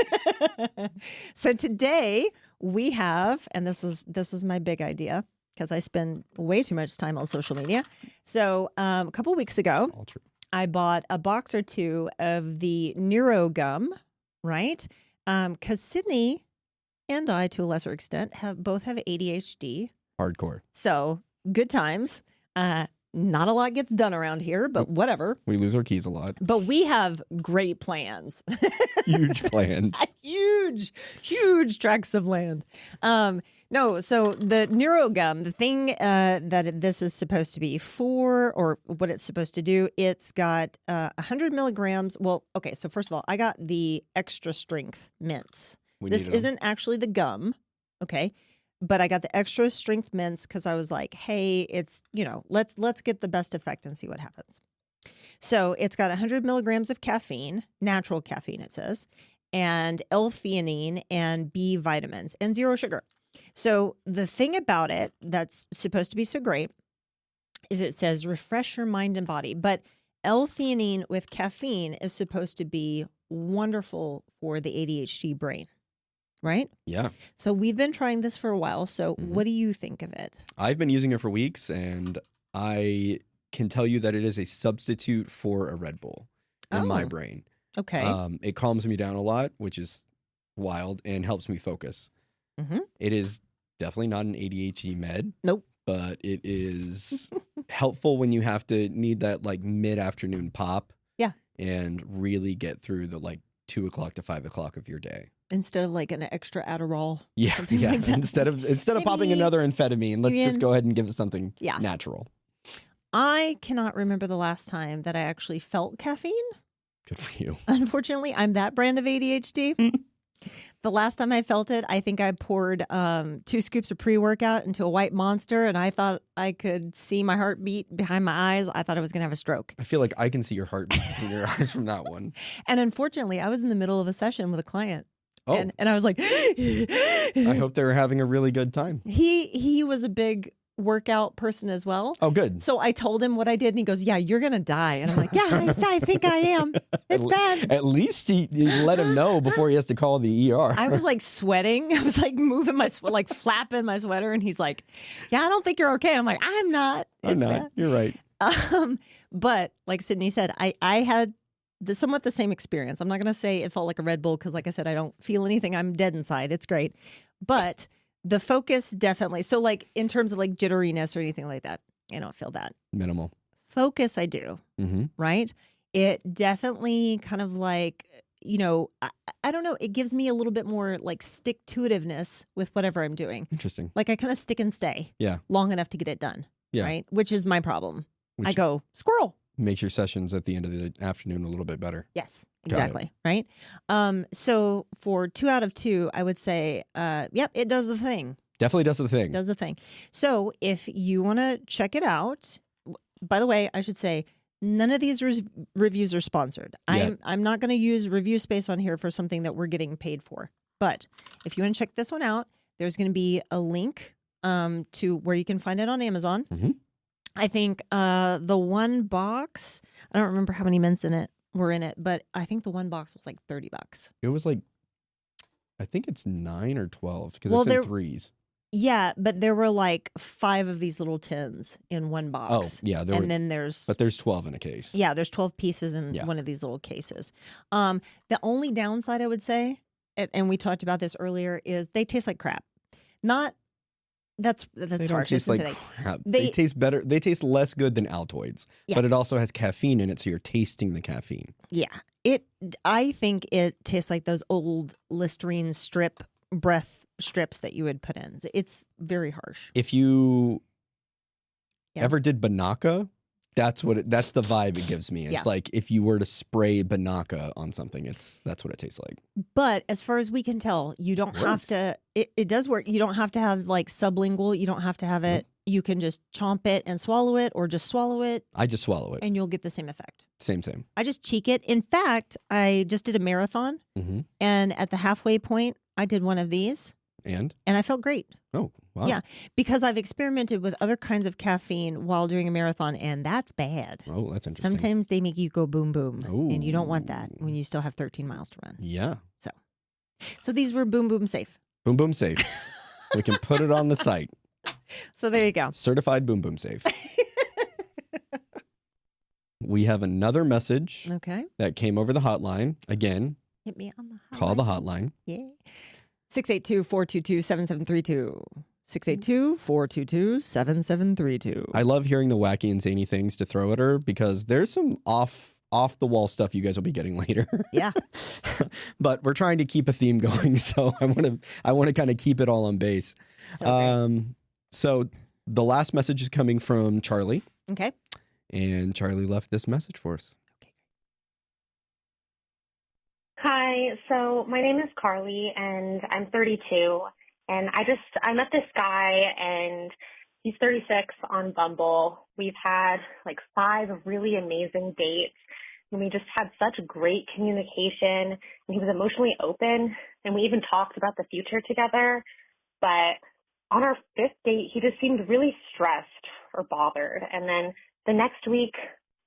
So today we have, and this is my big idea because I spend way too much time on social media. So a couple weeks ago, I bought a box or two of the Neuro Gum, right? Because Sydney and I, to a lesser extent, both have ADHD. Hardcore. So good times. Not a lot gets done around here, but whatever. We lose our keys a lot. But we have great plans. Huge plans. Huge tracts of land. No, so the Neuro Gum, the thing that this is supposed to be for, or what it's supposed to do, it's got 100 milligrams. Well, okay, so first of all, I got the extra strength mints. This isn't actually the gum, okay? But I got the extra strength mints because I was like, hey, it's, let's get the best effect and see what happens. So it's got 100 milligrams of caffeine, natural caffeine, it says, and L-theanine and B vitamins and 0 sugar. So the thing about it that's supposed to be so great is it says refresh your mind and body. But L-theanine with caffeine is supposed to be wonderful for the ADHD brain. Right? Yeah. So we've been trying this for a while. So what do you think of it? I've been using it for weeks, and I can tell you that it is a substitute for a Red Bull in my brain. Okay. It calms me down a lot, which is wild, and helps me focus. Mm-hmm. It is definitely not an ADHD med. Nope. But it is helpful when you need that like mid-afternoon pop. Yeah. And really get through the like 2 o'clock to 5 o'clock of your day. Instead of like an extra Adderall. Yeah. Like instead of popping another amphetamine, let's just go ahead and give it something natural. I cannot remember the last time that I actually felt caffeine. Good for you. Unfortunately, I'm that brand of ADHD. The last time I felt it, I think I poured 2 scoops of pre-workout into a white Monster, and I thought I could see my heartbeat behind my eyes. I thought I was going to have a stroke. I feel like I can see your heartbeat in your eyes from that one. And unfortunately, I was in the middle of a session with a client. Oh. And I was like, I hope they were having a really good time. He was a big workout person as well. Oh, good. So I told him what I did, and he goes, "Yeah, you're gonna die." And I'm like, "Yeah, I think I am. It's bad." At least he let him know before he has to call the ER. I was like sweating. I was like moving my like flapping my sweater, and he's like, "Yeah, I don't think you're okay." I'm like, "I'm not. I'm not. Bad. You're right." But like Sydney said, I had somewhat the same experience. I'm not gonna say it felt like a Red Bull because, like I said, I don't feel anything. I'm dead inside. It's great, but the focus definitely. So like in terms of like jitteriness or anything like that, I don't feel that. Minimal. Focus, I do. Mm-hmm. Right? It definitely kind of like, I don't know. It gives me a little bit more like stick-to-itiveness with whatever I'm doing. Interesting. Like I kind of stick and stay. Yeah. Long enough to get it done. Yeah. Right? Which is my problem. Which I go, squirrel. Makes your sessions at the end of the afternoon a little bit better. Yes, exactly. Right. So for 2 out of 2, I would say, yep, it does the thing. Definitely does the thing. Does the thing. So if you want to check it out, by the way, I should say none of these reviews are sponsored. I'm not going to use review space on here for something that we're getting paid for. But if you want to check this one out, there's going to be a link to where you can find it on Amazon. Mm-hmm. I think the one box, I don't remember how many mints were in it, but I think the one box was like $30. It was like, I think it's 9 or 12 because it's in threes. Yeah, but there were like 5 of these little tins in one box. Oh, yeah. Then there's 12 in a case. Yeah, there's 12 pieces in one of these little cases. The only downside I would say, and we talked about this earlier, is they taste like crap. That's they harsh. Taste like crap. They taste better. They taste less good than Altoids, but it also has caffeine in it, so you're tasting the caffeine. Yeah, I think it tastes like those old Listerine breath strips that you would put in. It's very harsh. If you ever did Banaka, that's the vibe it gives me. It's like if you were to spray Banaka on something, that's what it tastes like. But as far as we can tell, you don't have to. It does work. You don't have to have like sublingual. You don't have to have it. You can just chomp it and swallow it, or just swallow it. I just swallow it, and you'll get the same effect. Same. I just cheek it. In fact, I just did a marathon, and at the halfway point, I did one of these. And I felt great. Oh, wow. Yeah, because I've experimented with other kinds of caffeine while doing a marathon, and that's bad. Oh, that's interesting. Sometimes they make you go boom, boom. Ooh. And you don't want that when you still have 13 miles to run. Yeah. So these were boom, boom safe. Boom, boom safe. We can put it on the site. So there you go. Certified boom, boom safe. We have another message that came over the hotline. Again, hit me on the hotline. Call the hotline. Yeah. 682-422-7732. 682-422-7732. I love hearing the wacky and zany things to throw at her because there's some off the wall stuff you guys will be getting later. Yeah. But we're trying to keep a theme going, so I want to kind of keep it all on base. So the last message is coming from Charlie. Okay. And Charlie left this message for us. Hi, so my name is Carly, and I'm 32, and I met this guy, and he's 36 on Bumble. We've had like 5 really amazing dates, and we just had such great communication, and he was emotionally open, and we even talked about the future together, but on our 5th date, he just seemed really stressed or bothered, and then the next week,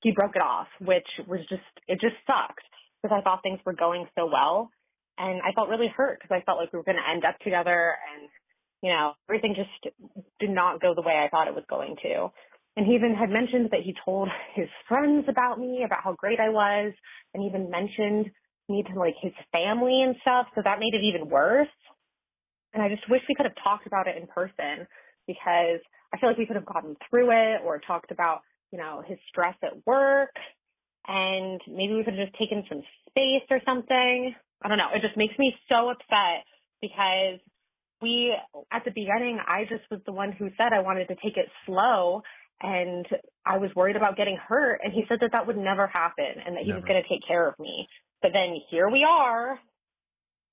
he broke it off, which was it just sucked. Because I thought things were going so well, and I felt really hurt because I felt like we were going to end up together, and everything just did not go the way I thought it was going to. And he even had mentioned that he told his friends about me, about how great I was, and even mentioned me to like his family and stuff. So that made it even worse. And I just wish we could have talked about it in person because I feel like we could have gotten through it or talked about his stress at work. And maybe we could have just taken some space or something. I don't know. It just makes me so upset because at the beginning, I just was the one who said I wanted to take it slow and I was worried about getting hurt. And he said that would never happen and that he was going to take care of me. But then here we are.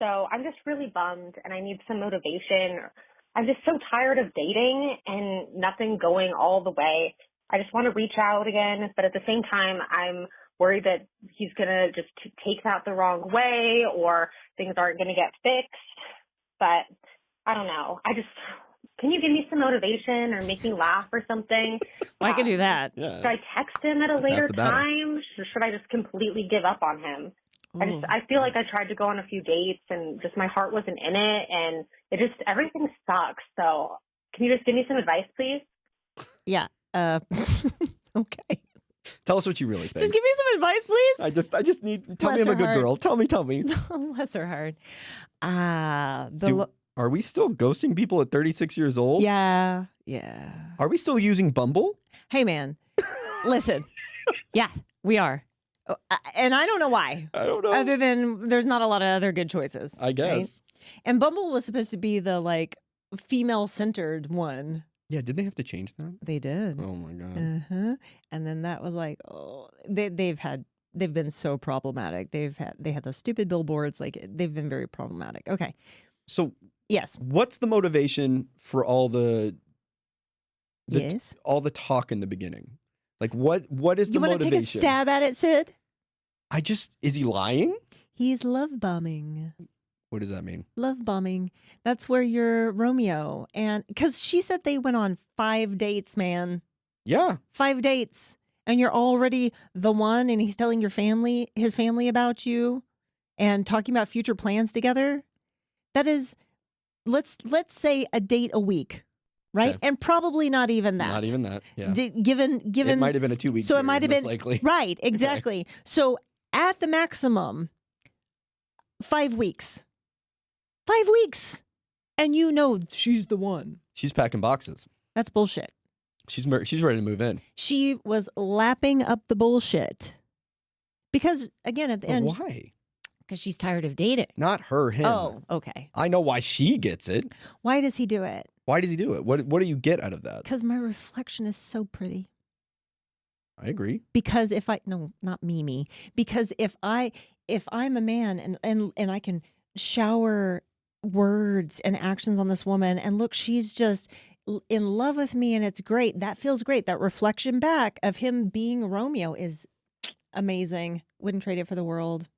So I'm just really bummed and I need some motivation. I'm just so tired of dating and nothing going all the way. I just want to reach out again, but at the same time, I'm worried that he's going to just take that the wrong way or things aren't going to get fixed. But I don't know. Can you give me some motivation or make me laugh or something? I can do that. Yeah. Should I text him at a later time? Should I just completely give up on him? I feel like I tried to go on a few dates and just my heart wasn't in it and everything sucks. So can you just give me some advice, please? Yeah. Okay. Tell us what you really think. Just give me some advice, please. I just need. Tell me I'm a good girl. Tell me. Bless her heart. Are we still ghosting people at 36 years old? Yeah. Are we still using Bumble? Hey, man. Listen. Yeah, we are. And I don't know why. I don't know. Other than there's not a lot of other good choices. I guess. Right? And Bumble was supposed to be the like female-centered one. Yeah, did they have to change that? They did. Oh my god. And then that was like, they've been so problematic. They had those stupid billboards. Like they've been very problematic. Okay. So yes, what's the motivation for all the yes all the talk in the beginning? Like what is the motivation? You want to take a stab at it, Sid? Is he lying? He's love bombing. What does that mean? Love bombing. That's where you're Romeo. And because she said they went on 5 dates, man. Yeah. 5 dates. And you're already the one and he's telling his family about you and talking about future plans together. That is, let's say a date a week, right? Okay. And probably not even that. Not even that, yeah. Given it might have been a 2-week so period, it might have been, likely. Right, exactly. Okay. So at the maximum, 5 weeks. 5 weeks. And you know she's the one. She's packing boxes. That's bullshit. She's ready to move in. She was lapping up the bullshit. Because, again, at the end... Why? Because she's tired of dating. Not him. Oh, okay. I know why she gets it. Why does he do it? Why does he do it? What do you get out of that? Because my reflection is so pretty. I agree. Because not Mimi. Because if I'm a man and I can shower words and actions on this woman and look, she's just in love with me and it's great. That feels great. That reflection back of him being Romeo is amazing. Wouldn't trade it for the world.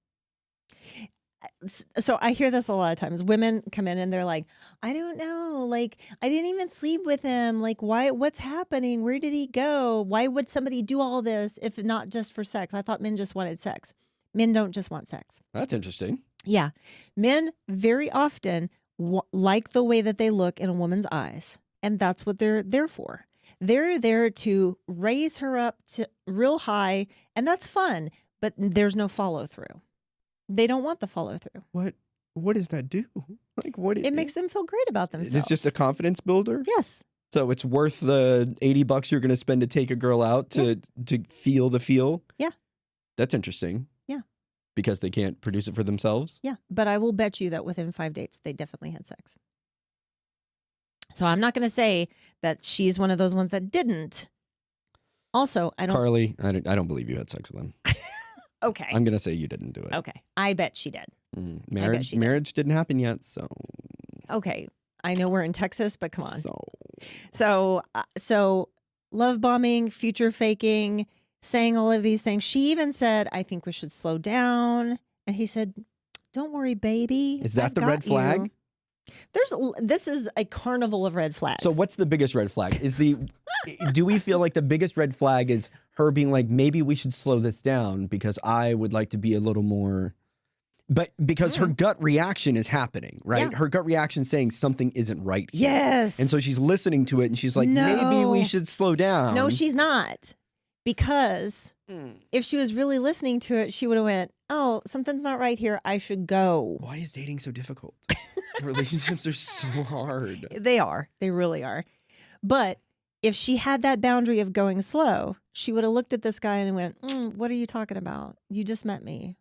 So I hear this a lot of times. Women come in and they're like, I don't know. Like, I didn't even sleep with him. Like, why? What's happening? Where did he go? Why would somebody do all this if not just for sex? I thought men just wanted sex. Men don't just want sex. That's interesting. Yeah. Men very often like the way that they look in a woman's eyes. And that's what they're there for. They're there to raise her up to real high. And that's fun. But there's no follow through. They don't want the follow through. What does that do? Like it makes them feel great about themselves. It's just a confidence builder? Yes. So it's worth the $80 you're going to spend to take a girl out to feel the feel? Yeah. That's interesting. Yeah. Because they can't produce it for themselves? Yeah. But I will bet you that within 5 dates, they definitely had sex. So I'm not going to say that she's one of those ones that didn't. Also, Carly, I don't believe you had sex with him. Okay. I'm going to say you didn't do it. Okay. I bet she did. Marriage didn't happen yet, so. Okay. I know we're in Texas, but come on. So love bombing, future faking, saying all of these things. She even said, I think we should slow down. And he said, don't worry, baby. Is that the red flag? This is a carnival of red flags. So what's the biggest red flag? Do we feel like the biggest red flag is her being like, maybe we should slow this down because I would like to be a little more, but because her gut reaction is happening, right? Yeah. Her gut reaction saying something isn't right here. Yes. And so she's listening to it and she's like, maybe we should slow down. No, she's not. Because if she was really listening to it, she would have went, oh, something's not right here. I should go. Why is dating so difficult? Relationships are so hard. They are. They really are. But if she had that boundary of going slow, she would have looked at this guy and went, what are you talking about? You just met me.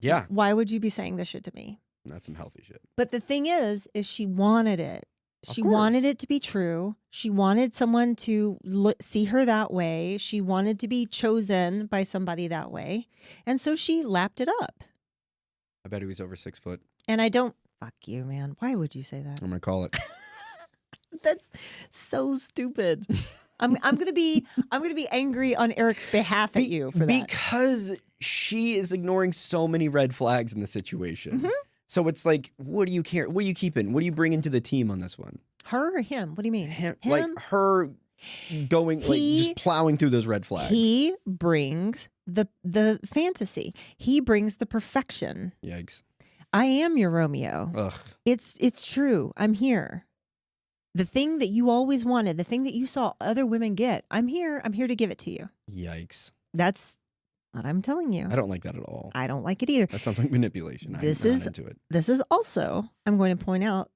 Yeah. Why would you be saying this shit to me? That's some healthy shit. But the thing is she wanted it. She wanted it to be true. She wanted someone to see her that way. She wanted to be chosen by somebody that way. And so she lapped it up. I bet he was over 6 foot. And I don't, fuck you, man. Why would you say that? I'm going to call it. That's so stupid. I'm gonna be angry on Eric's behalf at you for that. Because she is ignoring so many red flags in the situation. Mm-hmm. So it's like, what do you care? What are you keeping? What do you bring into the team on this one? Her or him? What do you mean? Him? Like her going, just plowing through those red flags. He brings the fantasy. He brings the perfection. Yikes. I am your Romeo. Ugh. It's true. I'm here. The thing that you always wanted, the thing that you saw other women get, I'm here. I'm here to give it to you. Yikes. That's what I'm telling you. I don't like that at all. I don't like it either. That sounds like manipulation. I'm not into it. This is also, I'm going to point out,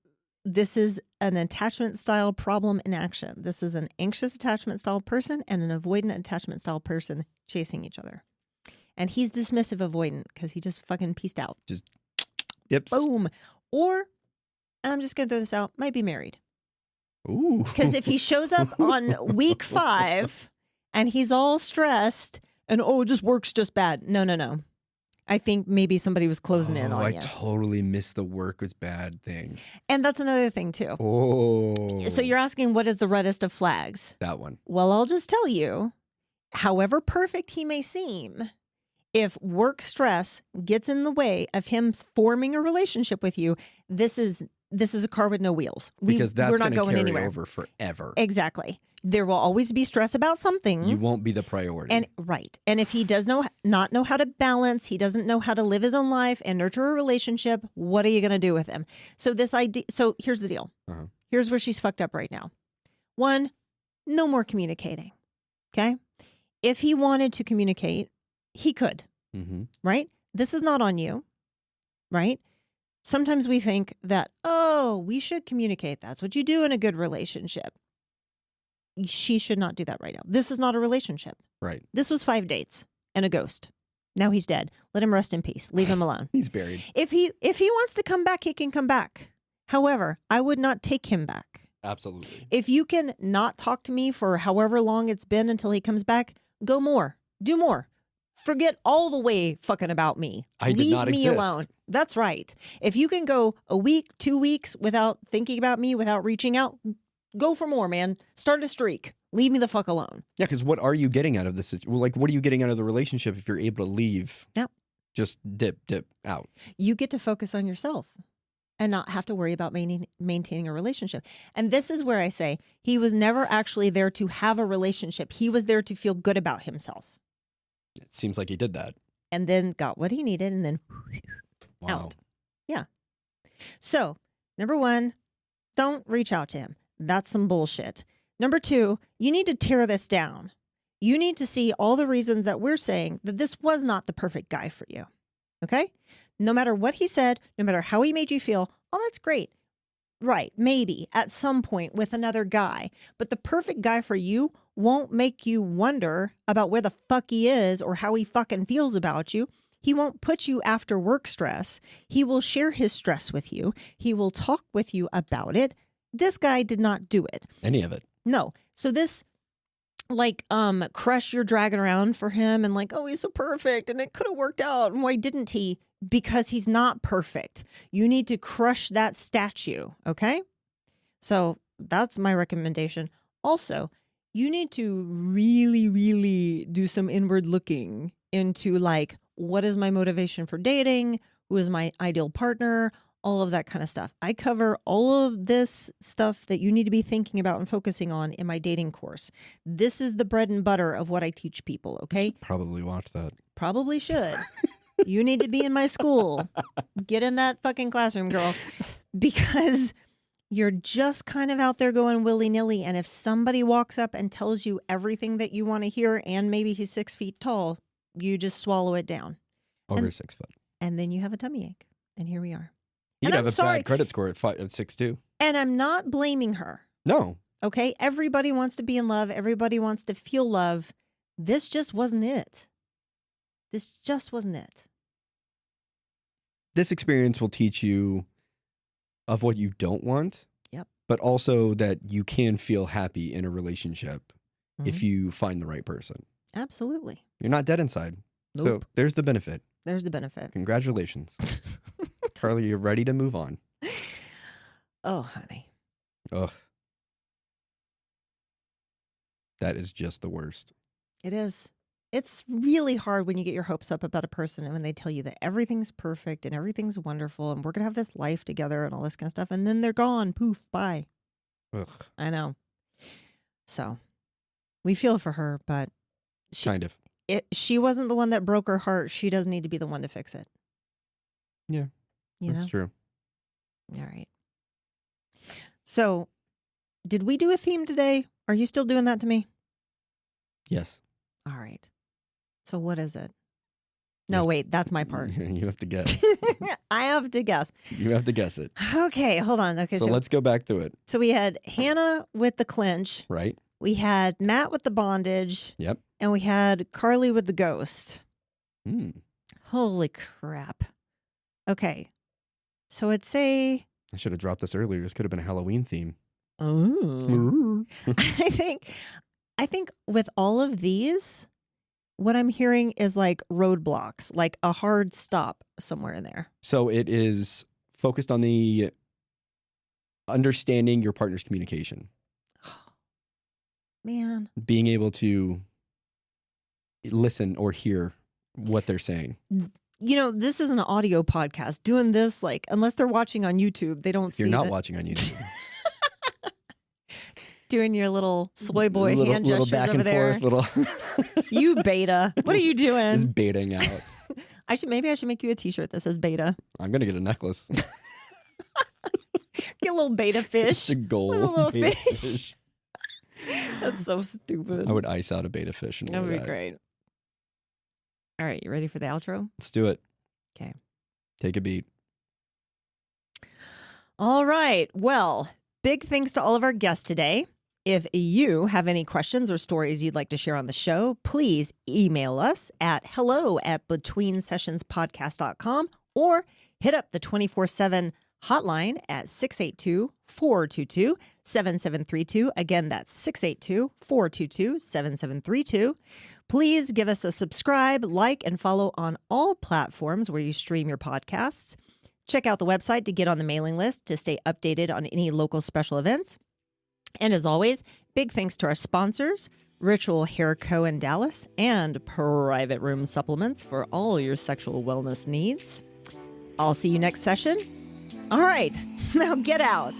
this is an attachment style problem in action. This is an anxious attachment style person and an avoidant attachment style person chasing each other. And he's dismissive avoidant because he just fucking pieced out. Just dips. Boom. Or, and I'm just going to throw this out, might be married. Ooh. Because if he shows up on week 5 and he's all stressed and, it just works just bad. No. I think maybe somebody was closing in on you. I totally missed the work was bad thing. And that's another thing too. Oh. So you're asking what is the reddest of flags? That one. Well, I'll just tell you, however perfect he may seem, if work stress gets in the way of him forming a relationship with you, this is a car with no wheels. Because that's we're not going carry anywhere. Over forever. Exactly. There will always be stress about something. You won't be the priority. And right. And if he does not know how to balance, he doesn't know how to live his own life and nurture a relationship, what are you going to do with him? So here's the deal. Uh-huh. Here's where she's fucked up right now. 1, no more communicating. Okay? If he wanted to communicate, he could. Mm-hmm. Right? This is not on you. Right? Sometimes we think that, we should communicate. That's what you do in a good relationship. She should not do that right now. This is not a relationship. Right. This was 5 dates and a ghost. Now he's dead. Let him rest in peace. Leave him alone. He's buried. If he wants to come back, he can come back. However, I would not take him back. Absolutely. If you can not talk to me for however long it's been until he comes back, go more. Do more. Forget all the way fucking about me. Leave me alone. That's right. If you can go a week, 2 weeks without thinking about me, without reaching out, go for more, man. Start a streak. Leave me the fuck alone. Yeah, because what are you getting out of this? Well, like, what are you getting out of the relationship if you're able to leave? Yeah. Just dip out. You get to focus on yourself and not have to worry about maintaining a relationship. And this is where I say he was never actually there to have a relationship. He was there to feel good about himself. It seems like he did that. And then got what he needed and then out. Yeah. So, number 1, don't reach out to him. That's some bullshit. Number 2, you need to tear this down. You need to see all the reasons that we're saying that this was not the perfect guy for you. Okay? No matter what he said, no matter how he made you feel, that's great. Right, maybe at some point with another guy. But the perfect guy for you won't make you wonder about where the fuck he is or how he fucking feels about you. He won't put you after work stress. He will share his stress with you. He will talk with you about it. This guy did not do it. Any of it. No. So this crush you're dragging around for him and he's so perfect and it could have worked out. And why didn't he? Because he's not perfect. You need to crush that statue. Okay. So that's my recommendation. Also, you need to really, really do some inward looking into what is my motivation for dating? Who is my ideal partner? All of that kind of stuff. I cover all of this stuff that you need to be thinking about and focusing on in my dating course. This is the bread and butter of what I teach people, okay? Probably watch that. Probably should. You need to be in my school. Get in that fucking classroom, girl. Because you're just kind of out there going willy-nilly. And if somebody walks up and tells you everything that you want to hear, and maybe he's 6 feet tall, you just swallow it down. Over 6 foot. And then you have a tummy ache. And here we are. You'd have a bad credit score at 6'2". And I'm not blaming her. No. Okay? Everybody wants to be in love. Everybody wants to feel love. This just wasn't it. This just wasn't it. This experience will teach you of what you don't want. Yep. But also that you can feel happy in a relationship if you find the right person. Absolutely. You're not dead inside. Nope. So there's the benefit. There's the benefit. Congratulations. Carly, you're ready to move on. Oh, honey. Ugh. That is just the worst. It is. It's really hard when you get your hopes up about a person and when they tell you that everything's perfect and everything's wonderful and we're going to have this life together and all this kind of stuff. And then they're gone. Poof. Bye. Ugh. I know. So we feel for her, but Kind of. she wasn't the one that broke her heart. She doesn't need to be the one to fix it. Yeah. You That's know? true. All right. So did we do a theme today? Are you still doing that to me? Yes. All right. So what is it? No, wait, that's my part. You have to guess. I have to guess. You have to guess it. Okay, hold on. Okay, So let's go back through it. So we had Hannah with the clinch. Right? We had Matt with the bondage. Yep. And we had Carly with the ghost. Hmm. Holy crap. Okay. So I'd say I should have dropped this earlier. This could have been a Halloween theme. oh. I think with all of these, what I'm hearing is like roadblocks, like a hard stop somewhere in there. So it is focused on the understanding your partner's communication. Man. Being able to listen or hear what they're saying. You know, this is an audio podcast. Doing this, like, unless they're watching on YouTube, they don't see You're not that. watching on YouTube. Doing your little soy boy hand little gestures back over and there. forth, You beta. What are you just doing? baiting out. Maybe I should make you a t-shirt that says beta. I'm gonna get a necklace. Get a little beta fish. It's a gold A little beta fish. fish. That's so stupid. I would ice out a beta fish and That wear would be that. great. All right, you ready for the outro? Let's do it. Okay. Take a beat. All right. Well, big thanks to all of our guests today. If you have any questions or stories you'd like to share on the show, please email us at hello@betweensessionspodcast.com or hit up the 24/7 hotline at 682-422-7732. Again, that's 682-422-7732. Please give us a subscribe, like, and follow on all platforms where you stream your podcasts. Check out the website to get on the mailing list to stay updated on any local special events. And as always, big thanks to our sponsors, Ritual Hair Co. in Dallas and Private Room Supplements for all your sexual wellness needs. I'll see you next session. All right, now get out.